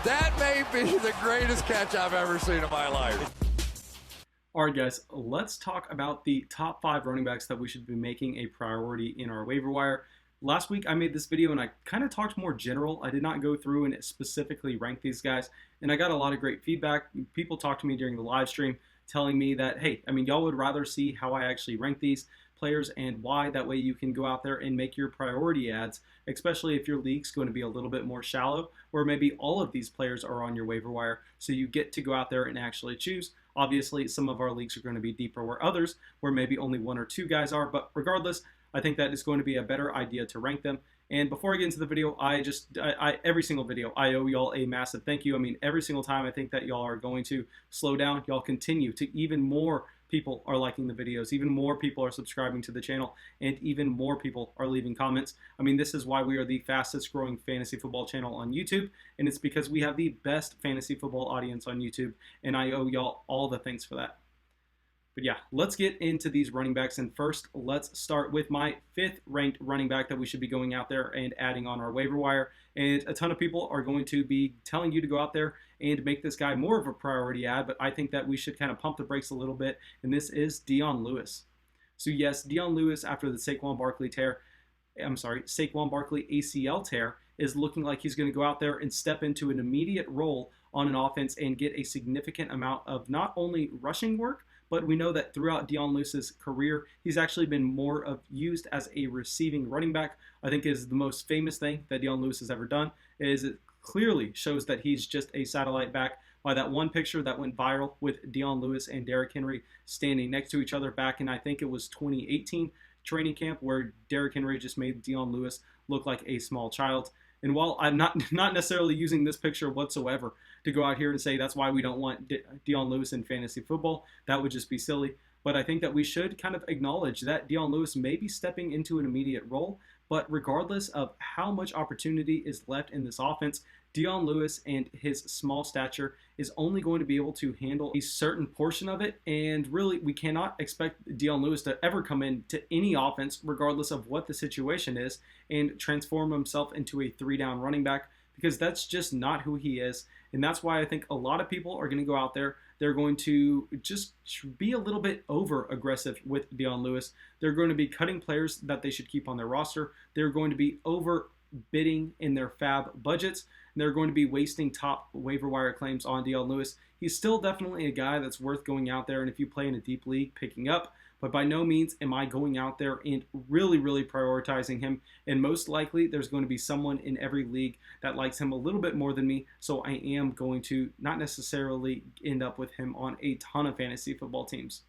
That may be the greatest catch I've ever seen in my life. All right, guys, let's talk about the top 5 running backs that we should be making a priority in our waiver wire. Last week, I made this video and I kind of talked more general. I did not go through and specifically rank these guys, and I got a lot of great feedback. People talked to me during the live stream telling me that, hey, I mean, y'all would rather see how I actually rank these players and why. That way you can go out there and make your priority ads, especially if your league's going to be a little bit more shallow, or maybe all of these players are on your waiver wire, so you get to go out there and actually choose. Obviously, some of our leagues are going to be deeper where others, where maybe only 1 or 2 guys are, but regardless, I think that is going to be a better idea to rank them. And before I get into the video, every single video, I owe y'all a massive thank you. I mean, every single time I think that y'all are going to slow down, y'all continue to, even more people are liking the videos, even more people are subscribing to the channel, and even more people are leaving comments. I mean, this is why we are the fastest growing fantasy football channel on YouTube, and it's because we have the best fantasy football audience on YouTube, and I owe y'all all the thanks for that. But yeah, let's get into these running backs. And first, let's start with my 5th ranked running back that we should be going out there and adding on our waiver wire. And a ton of people are going to be telling you to go out there and make this guy more of a priority ad, but I think that we should kind of pump the brakes a little bit, and this is Dion Lewis. So yes, Dion Lewis, after the Saquon Barkley ACL tear, is looking like he's going to go out there and step into an immediate role on an offense and get a significant amount of not only rushing work, but we know that throughout Dion Lewis's career, he's actually been more used as a receiving running back. I think is the most famous thing that Dion Lewis has ever done, is it clearly shows that he's just a satellite back by that one picture that went viral with Dion Lewis and Derrick Henry standing next to each other back in, I think it was 2018 training camp, where Derrick Henry just made Dion Lewis look like a small child. And while I'm not necessarily using this picture whatsoever to go out here and say that's why we don't want Dion Lewis in fantasy football, that would just be silly. But I think that we should kind of acknowledge that Dion Lewis may be stepping into an immediate role, but regardless of how much opportunity is left in this offense, Dion Lewis and his small stature is only going to be able to handle a certain portion of it, and really we cannot expect Dion Lewis to ever come into any offense, regardless of what the situation is, and transform himself into a 3-down running back, because that's just not who he is. And that's why I think a lot of people are going to go out there, they're going to just be a little bit over aggressive with Dion Lewis. They're going to be cutting players that they should keep on their roster. They're going to be over bidding in their fab budgets. They're going to be wasting top waiver wire claims on Dion Lewis. He's still definitely a guy that's worth going out there, and if you play in a deep league, picking up. But by no means am I going out there and really prioritizing him. And most likely there's going to be someone in every league that likes him a little bit more than me. So I am going to not necessarily end up with him on a ton of fantasy football teams.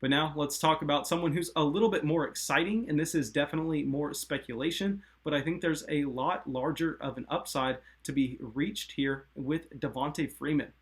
But now let's talk about someone who's a little bit more exciting, and this is definitely more speculation, but I think there's a lot larger of an upside to be reached here with Devonte Freeman.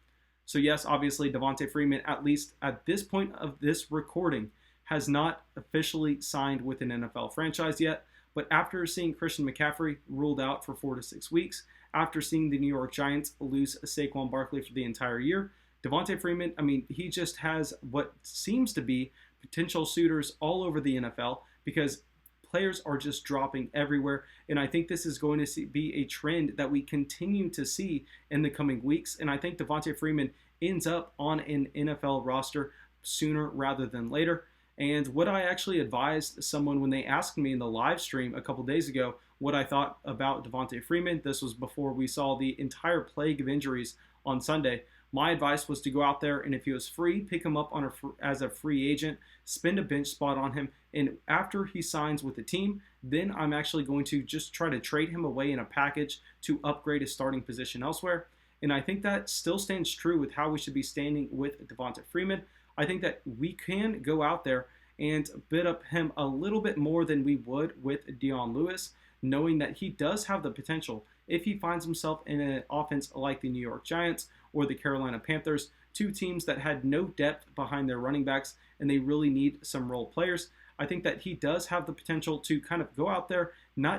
So yes, obviously Devonta Freeman, at least at this point of this recording, has not officially signed with an NFL franchise yet, but after seeing Christian McCaffrey ruled out for 4 to 6 weeks, after seeing the New York Giants lose Saquon Barkley for the entire year, Devonta Freeman, I mean, he just has what seems to be potential suitors all over the NFL, because players are just dropping everywhere. And I think this is going to be a trend that we continue to see in the coming weeks. And I think Devonta Freeman ends up on an NFL roster sooner rather than later. And what I actually advised someone when they asked me in the live stream a couple days ago what I thought about Devonta Freeman, this was before we saw the entire plague of injuries on Sunday. My advice was to go out there, and if he was free, pick him up on as a free agent, spend a bench spot on him, and after he signs with the team, then I'm actually going to just try to trade him away in a package to upgrade his starting position elsewhere. And I think that still stands true with how we should be standing with Devonta Freeman. I think that we can go out there and bid up him a little bit more than we would with Dion Lewis, knowing that he does have the potential, if he finds himself in an offense like the New York Giants or the Carolina Panthers, 2 teams that had no depth behind their running backs and they really need some role players. I think that he does have the potential to kind of go out there.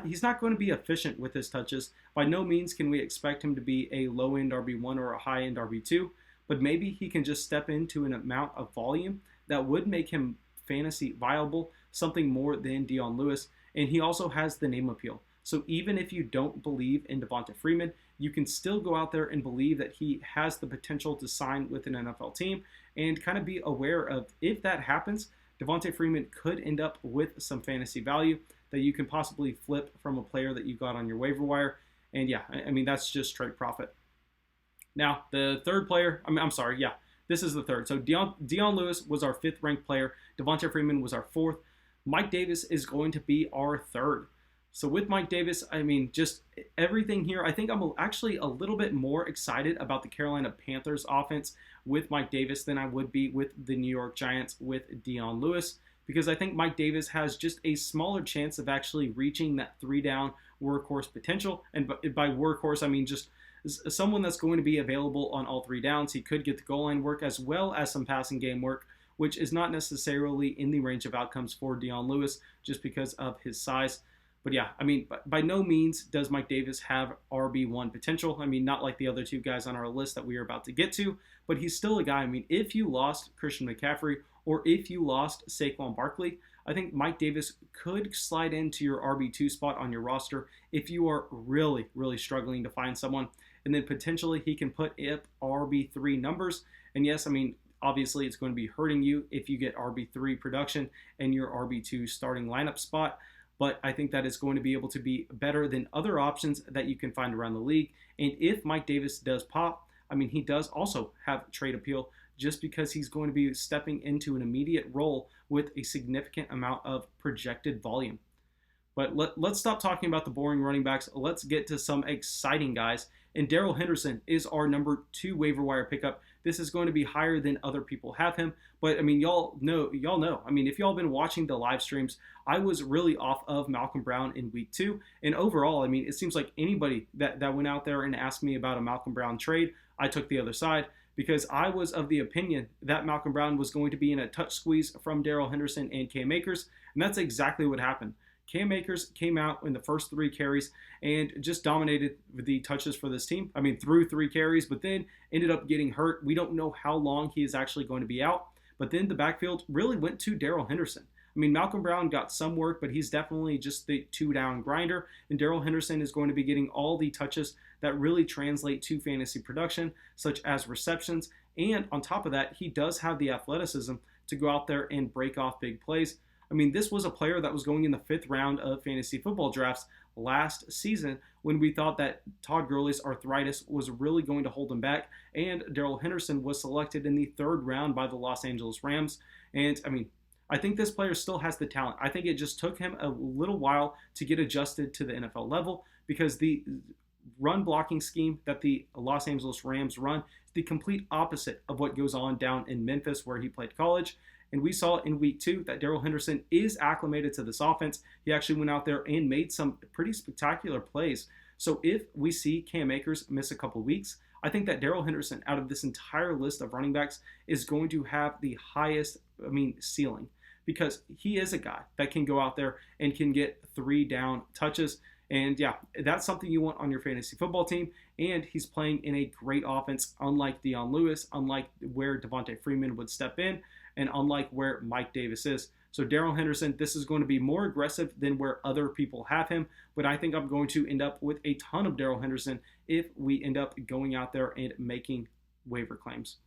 He's not going to be efficient with his touches. By no means can we expect him to be a low-end RB1 or a high-end RB2, but maybe he can just step into an amount of volume that would make him fantasy viable, something more than Dion Lewis. And he also has the name appeal. So even if you don't believe in Devonta Freeman, you can still go out there and believe that he has the potential to sign with an NFL team and kind of be aware of, if that happens, Devonta Freeman could end up with some fantasy value that you can possibly flip from a player that you got on your waiver wire. And yeah, I mean, that's just straight profit. Now, the third player, this is the third. So Dion Lewis was our 5th ranked player. Devonta Freeman was our 4th. Mike Davis is going to be our 3rd. So with Mike Davis, I mean, just everything here, I think I'm actually a little bit more excited about the Carolina Panthers offense with Mike Davis than I would be with the New York Giants with Dion Lewis, because I think Mike Davis has just a smaller chance of actually reaching that 3-down workhorse potential. And by workhorse, I mean just someone that's going to be available on all 3 downs. He could get the goal line work as well as some passing game work, which is not necessarily in the range of outcomes for Dion Lewis just because of his size. But yeah, I mean, by no means does Mike Davis have RB1 potential. I mean, not like the other 2 guys on our list that we are about to get to, but he's still a guy. I mean, if you lost Christian McCaffrey or if you lost Saquon Barkley, I think Mike Davis could slide into your RB2 spot on your roster if you are really, really struggling to find someone. And then potentially he can put up RB3 numbers. And yes, I mean, obviously it's going to be hurting you if you get RB3 production and your RB2 starting lineup spot. But I think that is going to be able to be better than other options that you can find around the league. And if Mike Davis does pop, I mean, he does also have trade appeal just because he's going to be stepping into an immediate role with a significant amount of projected volume. But let's stop talking about the boring running backs. Let's get to some exciting guys. And Daryl Henderson is our number 2 waiver wire pickup. This is going to be higher than other people have him. But I mean, y'all know. I mean, if y'all been watching the live streams, I was really off of Malcolm Brown in week 2. And overall, I mean, it seems like anybody that went out there and asked me about a Malcolm Brown trade, I took the other side, because I was of the opinion that Malcolm Brown was going to be in a touch squeeze from Daryl Henderson and Cam Akers. And that's exactly what happened. Cam Akers came out in the first 3 carries and just dominated the touches for this team. I mean, through 3 carries, but then ended up getting hurt. We don't know how long he is actually going to be out. But then the backfield really went to Daryl Henderson. I mean, Malcolm Brown got some work, but he's definitely just the 2-down grinder. And Daryl Henderson is going to be getting all the touches that really translate to fantasy production, such as receptions. And on top of that, he does have the athleticism to go out there and break off big plays. I mean, this was a player that was going in the 5th round of fantasy football drafts last season when we thought that Todd Gurley's arthritis was really going to hold him back. And Daryl Henderson was selected in the 3rd round by the Los Angeles Rams. And I mean, I think this player still has the talent. I think it just took him a little while to get adjusted to the NFL level, because the run blocking scheme that the Los Angeles Rams run is the complete opposite of what goes on down in Memphis where he played college. And we saw in week 2 that Daryl Henderson is acclimated to this offense. He actually went out there and made some pretty spectacular plays. So if we see Cam Akers miss a couple weeks, I think that Daryl Henderson, out of this entire list of running backs, is going to have the highest, ceiling, because he is a guy that can go out there and can get 3-down touches. And yeah, that's something you want on your fantasy football team. And he's playing in a great offense, unlike Dion Lewis, unlike where Devonta Freeman would step in, and unlike where Mike Davis is. So Daryl Henderson, this is going to be more aggressive than where other people have him, but I think I'm going to end up with a ton of Daryl Henderson if we end up going out there and making waiver claims.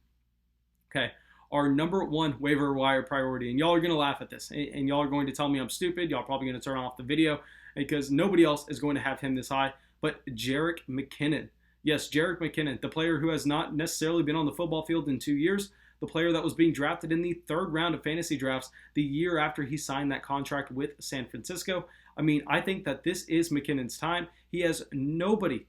Okay, our number 1 waiver wire priority, and y'all are going to laugh at this, and y'all are going to tell me I'm stupid. Y'all are probably going to turn off the video because nobody else is going to have him this high, but Jerick McKinnon. Yes, Jerick McKinnon, the player who has not necessarily been on the football field in 2 years, the player that was being drafted in the 3rd round of fantasy drafts the year after he signed that contract with San Francisco. I mean, I think that this is McKinnon's time. He has nobody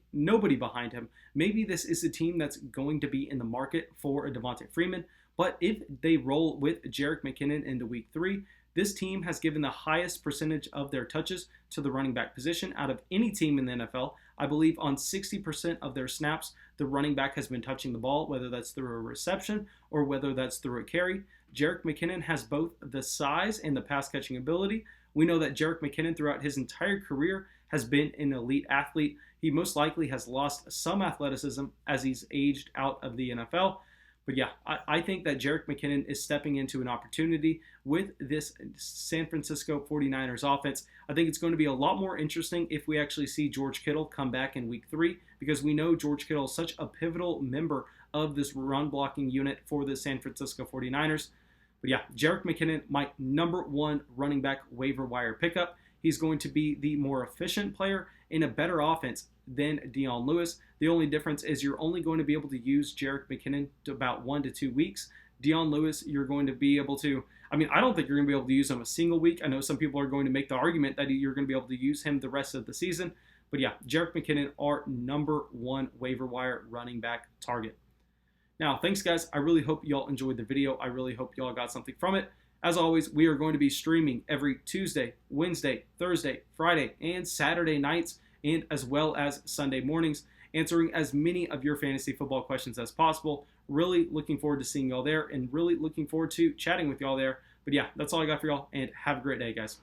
behind him. Maybe this is a team that's going to be in the market for a Devonta Freeman, but if they roll with Jerick McKinnon into week 3, this team has given the highest percentage of their touches to the running back position out of any team in the NFL. I believe on 60% of their snaps, the running back has been touching the ball, whether that's through a reception or whether that's through a carry. Jerick McKinnon has both the size and the pass-catching ability. We know that Jerick McKinnon throughout his entire career has been an elite athlete. He most likely has lost some athleticism as he's aged out of the NFL. But yeah, I think that Jerick McKinnon is stepping into an opportunity with this San Francisco 49ers offense. I think it's going to be a lot more interesting if we actually see George Kittle come back in week 3, because we know George Kittle is such a pivotal member of this run blocking unit for the San Francisco 49ers. But yeah, Jerick McKinnon, my number 1 running back waiver wire pickup. He's going to be the more efficient player in a better offense than Dion Lewis. The only difference is you're only going to be able to use Jerick McKinnon to about 1 to 2 weeks. Dion Lewis, you're going to be able to, I don't think you're going to be able to use him a single week. I know some people are going to make the argument that you're going to be able to use him the rest of the season. But yeah, Jerick McKinnon, our number 1 waiver wire running back target. Now, thanks guys. I really hope y'all enjoyed the video. I really hope y'all got something from it. As always, we are going to be streaming every Tuesday, Wednesday, Thursday, Friday, and Saturday nights, and as well as Sunday mornings, answering as many of your fantasy football questions as possible. Really looking forward to seeing y'all there, and really looking forward to chatting with y'all there. But yeah, that's all I got for y'all, and have a great day, guys.